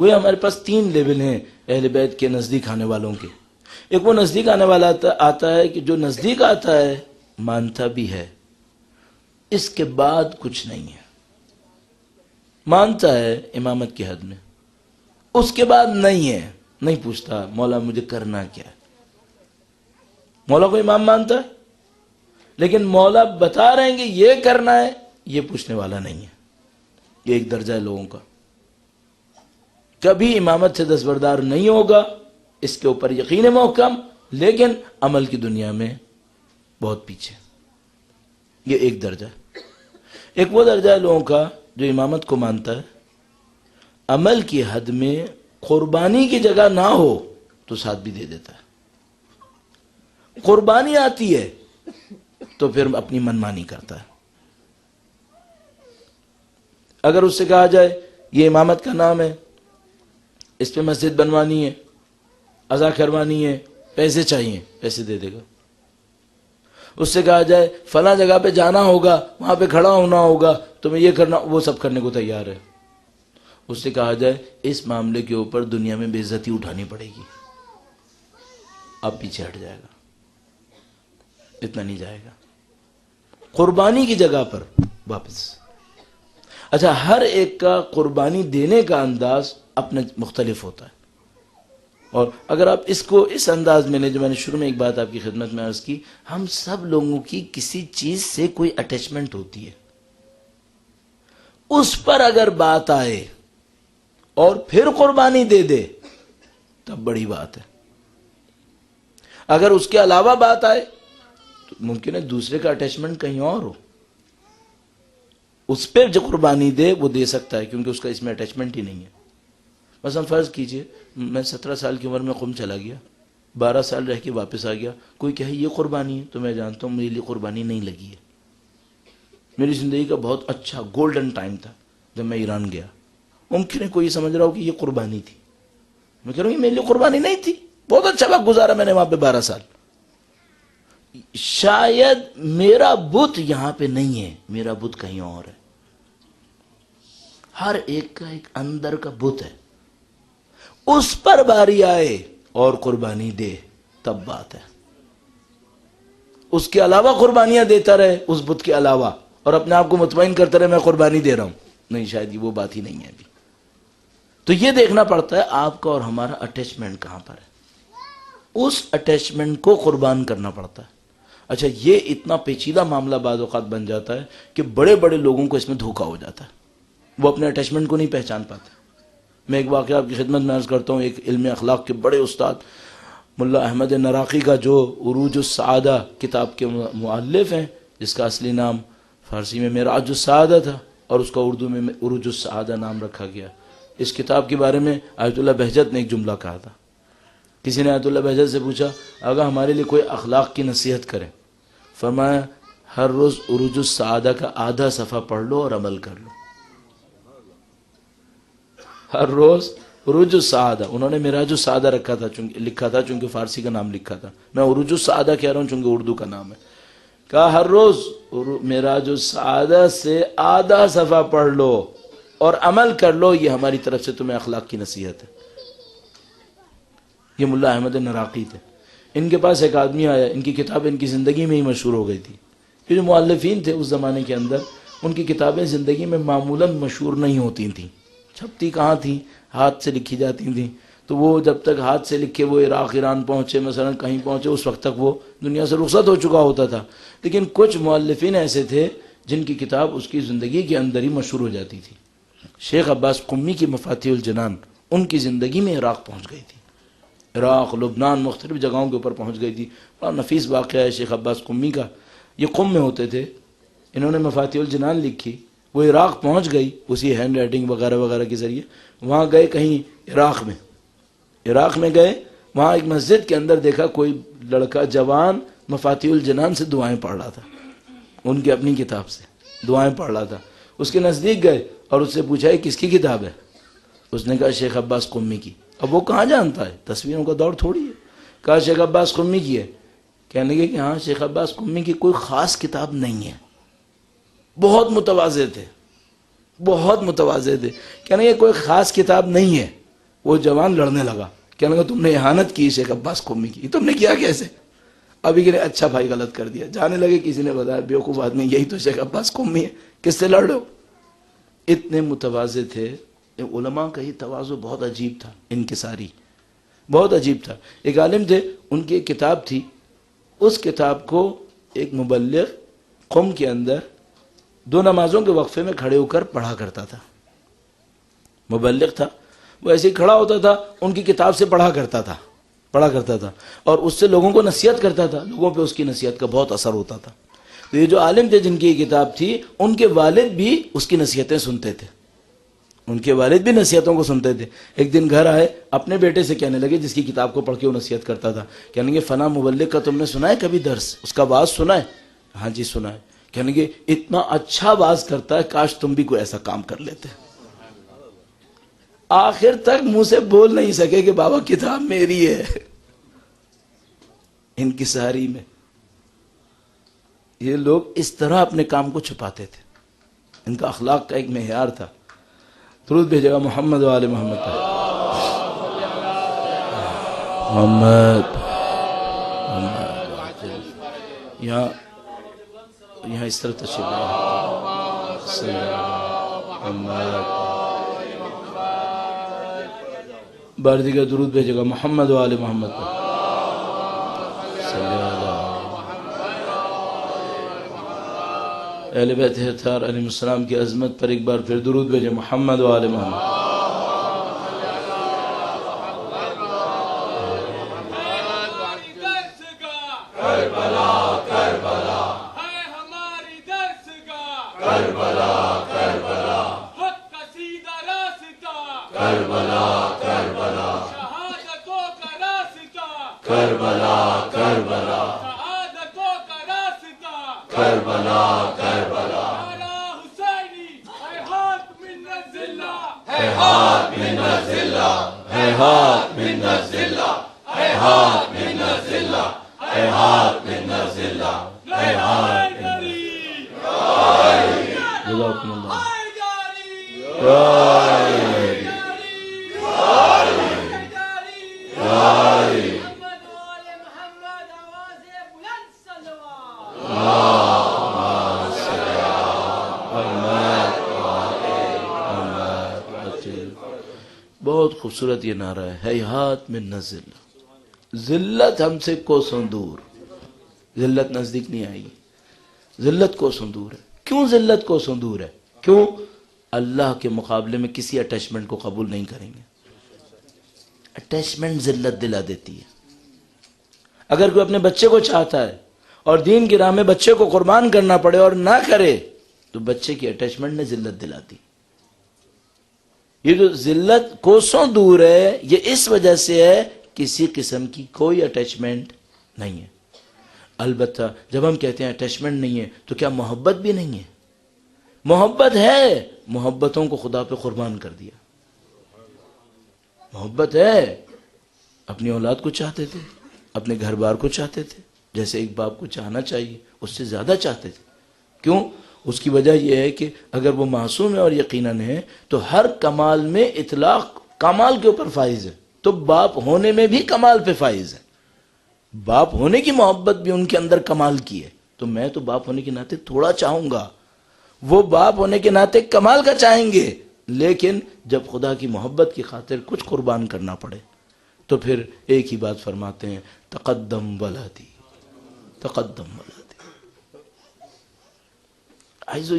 گویا ہمارے پاس 3 لیول ہیں اہل بیت کے نزدیک آنے والوں کے. ایک وہ نزدیک آنے والا آتا ہے کہ جو نزدیک آتا ہے مانتا بھی ہے، اس کے بعد کچھ نہیں ہے. مانتا ہے امامت کی حد میں، اس کے بعد نہیں ہے، نہیں پوچھتا مولا مجھے کرنا کیا ہے. مولا کو امام مانتا ہے لیکن مولا بتا رہے ہیں کہ یہ کرنا ہے، یہ پوچھنے والا نہیں ہے. یہ ایک درجہ ہے لوگوں کا. کبھی امامت سے دستبردار نہیں ہوگا، اس کے اوپر یقین محکم، لیکن عمل کی دنیا میں بہت پیچھے. یہ ایک درجہ ہے. ایک وہ درجہ ہے لوگوں کا جو امامت کو مانتا ہے، عمل کی حد میں قربانی کی جگہ نہ ہو تو ساتھ بھی دے دیتا ہے. قربانی آتی ہے تو پھر اپنی منمانی کرتا ہے. اگر اس سے کہا جائے یہ امامت کا نام ہے، اس پہ مسجد بنوانی ہے، عزا کروانی ہے، پیسے چاہیے، پیسے دے دے گا. اس سے کہا جائے فلاں جگہ پہ جانا ہوگا، وہاں پہ کھڑا ہونا ہوگا، تمہیں یہ کرنا، وہ سب کرنے کو تیار ہے. اس سے کہا جائے اس معاملے کے اوپر دنیا میں بے عزتی اٹھانی پڑے گی، اب پیچھے ہٹ جائے گا، اتنا نہیں جائے گا. قربانی کی جگہ پر واپس. اچھا، ہر ایک کا قربانی دینے کا انداز اپنا مختلف ہوتا ہے. اور اگر آپ اس کو اس انداز میں لیں، جو میں نے شروع میں ایک بات آپ کی خدمت میں عرض کی، ہم سب لوگوں کی کسی چیز سے کوئی اٹیچمنٹ ہوتی ہے. اس پر اگر بات آئے اور پھر قربانی دے دے تب بڑی بات ہے. اگر اس کے علاوہ بات آئے تو ممکن ہے دوسرے کا اٹیچمنٹ کہیں اور ہو، اس پہ جو قربانی دے وہ دے سکتا ہے کیونکہ اس کا اس میں اٹیچمنٹ ہی نہیں ہے. مثلا فرض کیجئے میں 17 سال کی عمر میں قم چلا گیا، 12 سال رہ کے واپس آ گیا، کوئی کہے یہ قربانی ہے تو میں جانتا ہوں میرے لیے قربانی نہیں لگی ہے. میری زندگی کا بہت اچھا گولڈن ٹائم تھا جب میں ایران گیا. ممکن ہے کوئی سمجھ رہا ہو کہ یہ قربانی تھی، میں کہہ رہا ہوں یہ میرے لیے قربانی نہیں تھی، بہت اچھا وقت گزارا میں نے وہاں پہ 12 سال. شاید میرا بت یہاں پہ نہیں ہے، میرا بت کہیں اور ہے. ہر ایک کا ایک اندر کا بت ہے، اس پر باری آئے اور قربانی دے تب بات ہے. اس کے علاوہ قربانیاں دیتا رہے اس بت کے علاوہ اور اپنے آپ کو مطمئن کرتا رہے میں قربانی دے رہا ہوں، نہیں، شاید یہ وہ بات ہی نہیں ہے ابھی. تو یہ دیکھنا پڑتا ہے آپ کا اور ہمارا اٹیچمنٹ کہاں پر ہے، اس اٹیچمنٹ کو قربان کرنا پڑتا ہے. اچھا، یہ اتنا پیچیدہ معاملہ بعض اوقات بن جاتا ہے کہ بڑے بڑے لوگوں کو اس میں دھوکہ ہو جاتا ہے، وہ اپنے اٹیچمنٹ کو نہیں پہچان پاتے. میں ایک واقعہ آپ کی خدمت میں عرض کرتا ہوں. ایک علم اخلاق کے بڑے استاد ملا احمد نراقی کا، جو عروج السعادہ کتاب کے مؤلف ہیں، جس کا اصلی نام فارسی میں معراج السعادہ تھا اور اس کا اردو میں عروج السعادہ نام رکھا گیا. اس کتاب کے بارے میں آیت اللہ بہجت نے ایک جملہ کہا تھا. کسی نے آیت اللہ بہجت سے پوچھا اگر ہمارے لیے کوئی اخلاق کی نصیحت کرے، فرمایا ہر روز عروج السعادہ کا آدھا صفحہ پڑھ لو اور عمل کر لو. ہر روز عروج السعادہ، انہوں نے معراج السعادہ رکھا تھا لکھا تھا چونکہ فارسی کا نام لکھا تھا، میں عروج السعادہ کہہ رہا ہوں چونکہ اردو کا نام ہے. کہا ہر روز معراج السعادہ سے آدھا صفحہ پڑھ لو اور عمل کر لو، یہ ہماری طرف سے تمہیں اخلاق کی نصیحت ہے. یہ ملا احمد نراقی تھے. ان کے پاس ایک آدمی آیا، ان کی کتاب ان کی زندگی میں ہی مشہور ہو گئی تھی. یہ جو مؤلفین تھے اس زمانے کے اندر، ان کی کتابیں زندگی میں معمولاً مشہور نہیں ہوتی تھیں، چھپتی کہاں تھیں، ہاتھ سے لکھی جاتی تھیں. تو وہ جب تک ہاتھ سے لکھے وہ عراق ایران پہنچے، مثلا کہیں پہنچے، اس وقت تک وہ دنیا سے رخصت ہو چکا ہوتا تھا. لیکن کچھ مؤلفین ایسے تھے جن کی کتاب اس کی زندگی کے اندر ہی مشہور ہو جاتی تھی. شیخ عباس قمی کی مفاتیح الجنان ان کی زندگی میں عراق پہنچ گئی تھی، عراق، لبنان، مختلف جگہوں کے اوپر پہنچ گئی تھی. بڑا نفیس واقعہ ہے شیخ عباس قمی کا. یہ قم میں ہوتے تھے، انہوں نے مفاتیح الجنان لکھی، وہ عراق پہنچ گئی اسی ہینڈ رائٹنگ وغیرہ وغیرہ کے ذریعے. وہاں گئے کہیں عراق میں گئے، وہاں ایک مسجد کے اندر دیکھا کوئی لڑکا جوان مفاتیح الجنان سے دعائیں پڑھ رہا تھا، ان کی اپنی کتاب سے دعائیں پڑھ رہا تھا. اس کے نزدیک گئے اور اس سے پوچھا یہ کس کی کتاب ہے؟ اس نے کہا شیخ عباس قمی کی. اب وہ کہاں جانتا ہے، تصویروں کا دور تھوڑی ہے. کہا شیخ عباس قمی کی ہے. کہنے لگے کہ ہاں شیخ عباس قمی کی کوئی خاص کتاب نہیں ہے. بہت متواضع تھے، بہت متواضع تھے. کہنے لگے کوئی خاص کتاب نہیں ہے. وہ جوان لڑنے لگا، کہنے لگا تم نے اہانت کی شیخ عباس قمی کی، تم نے کیا کیسے؟ ابھی کہ اچھا بھائی غلط کر دیا، جانے لگے، کسی نے بتایا بیوقوف آدمی یہی تو شیخ عباس قمی ہے، کس سے لڑ رہے ہو؟ اتنے متواضع تھے علماء کا، یہ تواضع بہت عجیب تھا، انکساری بہت عجیب تھا۔ ایک عالم تھے، ان کی ایک کتاب تھی، اس کتاب کو ایک مبلغ قم کے اندر 2 نمازوں کے وقفے میں کھڑے ہو کر پڑھا کرتا تھا۔ مبلغ تھا، وہ ایسے ہی کھڑا ہوتا تھا، ان کی کتاب سے پڑھا کرتا تھا اور اس سے لوگوں کو نصیحت کرتا تھا، لوگوں پہ اس کی نصیحت کا بہت اثر ہوتا تھا۔ تو یہ جو عالم تھے جن کی یہ کتاب تھی، ان کے والد بھی اس کی نصیحتیں سنتے تھے، ان کے والد بھی نصیحتوں کو سنتے تھے۔ ایک دن گھر آئے، اپنے بیٹے سے کہنے لگے جس کی کتاب کو پڑھ کے وہ نصیحت کرتا تھا، کہنے لگے فلاں مبلغ کا تم نے سنا ہے کبھی درس، اس کا واعظ سنا ہے؟ ہاں جی سنا ہے۔ کہنے لگے اتنا اچھا واعظ کرتا ہے، کاش تم بھی کوئی ایسا کام کر لیتے۔ آخر تک منہ سے بول نہیں سکے کہ بابا کتاب میری ہے۔ انکساری میں یہ لوگ اس طرح اپنے کام کو چھپاتے تھے، ان کا اخلاق کا ایک معیار تھا۔ درود بھیجے گا محمد و آل محمد پر۔ محمد یہاں اس طرح تشریف بار دیگر درود بھیجے گا محمد و آل محمد پر۔ اہل بیت اطہار علیہ السلام کی عظمت پر ایک بار پھر درود بھیجے محمد و آل محمد۔ جزاکم اللہ۔ بہت خوبصورت یہ نعرہ ہے، ہیہات من الذلہ، ذلت ہم سے کوسوں دور، ذلت نزدیک نہیں آئی، ذلت کوسوں دور ہے۔ کیوں ذلت کوسوں دور ہے؟ کیوں؟ اللہ کے مقابلے میں کسی اٹیچمنٹ کو قبول نہیں کریں گے۔ اٹیچمنٹ ذلت دلا دیتی ہے۔ اگر کوئی اپنے بچے کو چاہتا ہے اور دین کی راہ میں بچے کو قربان کرنا پڑے اور نہ کرے تو بچے کی اٹیچمنٹ نے ذلت دلاتی۔ یہ جو ذلت کوسوں دور ہے، یہ اس وجہ سے ہے کسی قسم کی کوئی اٹیچمنٹ نہیں ہے۔ البتہ جب ہم کہتے ہیں اٹیچمنٹ نہیں ہے تو کیا محبت بھی نہیں ہے؟ محبت ہے، محبتوں کو خدا پہ قربان کر دیا۔ محبت ہے، اپنی اولاد کو چاہتے تھے، اپنے گھر بار کو چاہتے تھے، جیسے ایک باپ کو چاہنا چاہیے اس سے زیادہ چاہتے تھے۔ کیوں؟ اس کی وجہ یہ ہے کہ اگر وہ معصوم ہے اور یقیناً ہے تو ہر کمال میں اطلاق کمال کے اوپر فائز ہے، تو باپ ہونے میں بھی کمال پہ فائز ہے۔ باپ ہونے کی محبت بھی ان کے اندر کمال کی ہے، تو میں تو باپ ہونے کے ناطے تھوڑا چاہوں گا، وہ باپ ہونے کے ناطے کمال کا چاہیں گے، لیکن جب خدا کی محبت کی خاطر کچھ قربان کرنا پڑے تو پھر ایک ہی بات فرماتے ہیں، تقدم ولدی، تقدم ولدی۔ عزیزو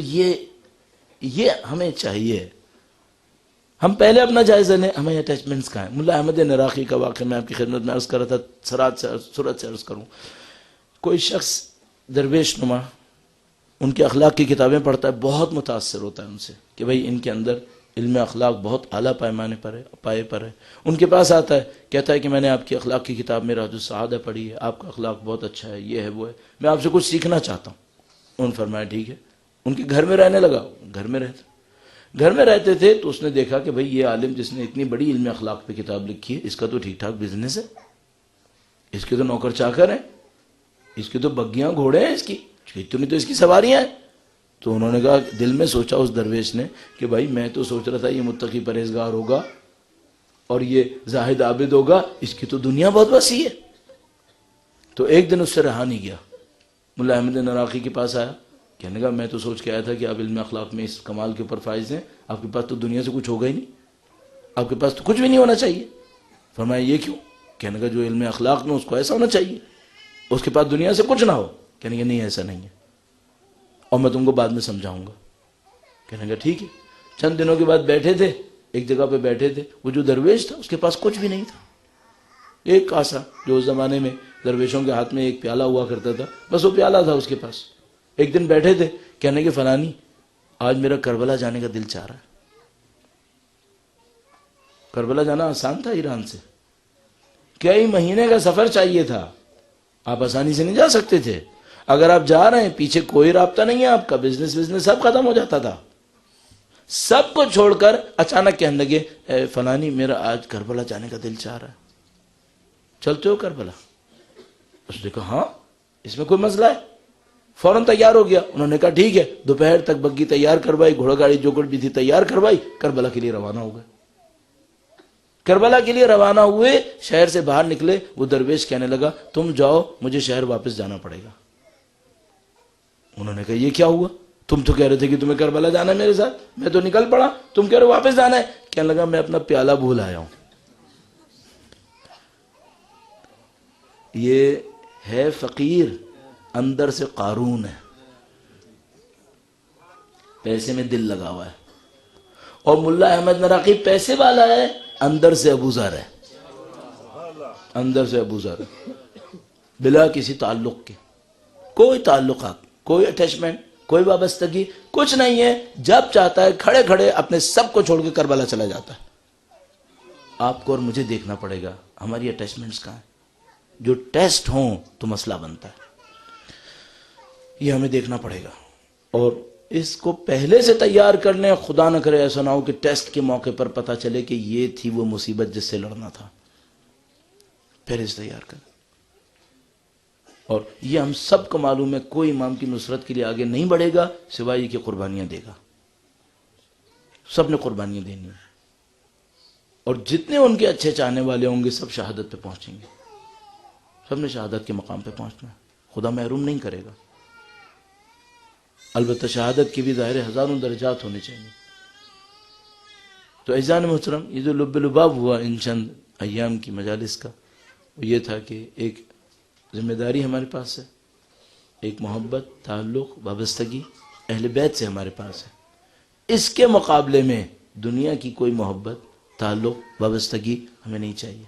یہ ہمیں چاہیے، ہم پہلے اپنا جائزہ لیں، ہمیں اٹیچمنٹس کا ہے۔ ملا احمد نراقی کا واقعہ میں آپ کی خدمت میں عرض کر رہا تھا، سرعت سے عرض کروں۔ کوئی شخص درویش نما ان کے اخلاق کی کتابیں پڑھتا ہے، بہت متاثر ہوتا ہے ان سے کہ بھئی ان کے اندر علم اخلاق بہت اعلیٰ پیمانے پر ہے، پائے پر ہے۔ ان کے پاس آتا ہے، کہتا ہے کہ میں نے آپ کی اخلاق کی کتاب میں راج السعادہ پڑھی ہے، آپ کا اخلاق بہت اچھا ہے، یہ ہے وہ ہے، میں آپ سے کچھ سیکھنا چاہتا ہوں۔ انہوں نے فرمایا ٹھیک ہے۔ ان کے گھر میں رہنے لگا، گھر میں رہتے تھے تو اس نے دیکھا کہ بھئی یہ عالم جس نے اتنی بڑی علم اخلاق پہ کتاب لکھی ہے، اس کا تو ٹھیک ٹھاک بزنس ہے، اس کے تو نوکر چاکر ہیں، اس کے تو بگیاں گھوڑے ہیں، اس کی اتنی تو اس کی سواریاں ہیں۔ تو انہوں نے کہا، دل میں سوچا اس درویش نے کہ بھائی میں تو سوچ رہا تھا یہ متقی پرہیزگار ہوگا اور یہ زاہد عابد ہوگا، اس کی تو دنیا بہت وسیع ہے. تو ایک دن اس سے رہا نہیں گیا، ملا احمد عراقی کے پاس آیا، کہنے لگا میں تو سوچ کے آیا تھا کہ آپ علم اخلاق میں اس کمال کے اوپر فائز ہیں، آپ کے پاس تو دنیا سے کچھ ہوگا ہی نہیں، آپ کے پاس تو کچھ بھی نہیں ہونا چاہیے. فرمایا یہ کیوں؟ کہنے لگا جو علم اخلاق میں اس کو ایسا ہونا چاہیے، اس کے پاس دنیا سے کچھ نہ ہو. کہنے لگا نہیں ایسا نہیں ہے، اور میں تم کو بعد میں سمجھاؤں گا. کہنے لگا ٹھیک ہے. چند دنوں کے بعد بیٹھے تھے ایک جگہ پہ بیٹھے تھے، وہ جو درویش تھا اس کے پاس کچھ بھی نہیں تھا، ایک کاسا، جو اس زمانے میں درویشوں کے ہاتھ میں ایک پیالہ ہوا کرتا تھا، بس وہ پیالہ تھا اس کے پاس. ایک دن بیٹھے تھے، کہنے کہ فلانی آج میرا کربلا جانے کا دل چاہ رہا ہے. کربلا جانا آسان تھا ایران سے، کئی مہینے کا سفر چاہیے تھا، آپ آسانی سے نہیں جا سکتے تھے. اگر آپ جا رہے ہیں پیچھے کوئی رابطہ نہیں ہے آپ کا، بزنس سب ختم ہو جاتا تھا. سب کو چھوڑ کر اچانک کہنے لگے اے فلانی میرا آج کربلا جانے کا دل چاہ رہا ہے، چلتے ہو کربلا؟ اس نے کہا ہاں، اس میں کوئی مسئلہ ہے. فوراً تیار ہو گیا. انہوں نے کہا ٹھیک ہے. دوپہر تک بگی تیار کروائی، گھوڑا گاڑی جو کچھ بھی تھی تیار کروائی، کربلا کے لیے روانہ ہو گئے. کربلا کے لیے روانہ ہوئے، شہر سے باہر نکلے. وہ درویش کہنے لگا تم جاؤ، مجھے شہر واپس جانا پڑے گا. انہوں نے کہا یہ کیا ہوا؟ تم تو کہہ رہے تھے کہ تمہیں کربلا جانا ہے میرے ساتھ، میں تو نکل پڑا، تم کہہ رہے ہو واپس جانا ہے. کہنے لگا میں اپنا پیالہ بھول آیا ہوں. یہ ہے فقیر، اندر سے قارون ہے، پیسے میں دل لگا ہوا ہے. اور ملا احمد عراقی پیسے والا ہے، اندر سے ابو ذر ہے، اندر سے ابو ذر ہے، بلا کسی تعلق کے، کوئی تعلقات، کوئی اٹیچمنٹ، کوئی وابستگی کچھ نہیں ہے. جب چاہتا ہے کھڑے کھڑے اپنے سب کو چھوڑ کے کربلا چلا جاتا ہے. آپ کو اور مجھے دیکھنا پڑے گا ہماری اٹیچمنٹس کہاں ہیں. جو ٹیسٹ ہوں تو مسئلہ بنتا ہے، یہ ہمیں دیکھنا پڑے گا. اور اس کو پہلے سے تیار کر لیں، خدا نہ کرے ایسا نہ ہو کہ ٹیسٹ کے موقع پر پتہ چلے کہ یہ تھی وہ مصیبت جس سے لڑنا تھا. پہلے سے تیار کر. اور یہ ہم سب کو معلوم ہے، کوئی امام کی نصرت کے لیے آگے نہیں بڑھے گا سوائے یہ کہ قربانیاں دے گا. سب نے قربانیاں دینی ہیں، اور جتنے ان کے اچھے چاہنے والے ہوں گے سب شہادت پہ پہنچیں گے. سب نے شہادت کے مقام پہ پہنچنا ہے، خدا محروم نہیں کرے گا. البتہ شہادت کی بھی ظاہر ہزاروں درجات ہونے چاہیے. تو عزیزان محترم، یہ جو لب لباب ہوا ان چند ایام کی مجالس کا، وہ یہ تھا کہ ایک ذمہ داری ہمارے پاس ہے، ایک محبت، تعلق، وابستگی اہل بیت سے ہمارے پاس ہے. اس کے مقابلے میں دنیا کی کوئی محبت، تعلق، وابستگی ہمیں نہیں چاہیے.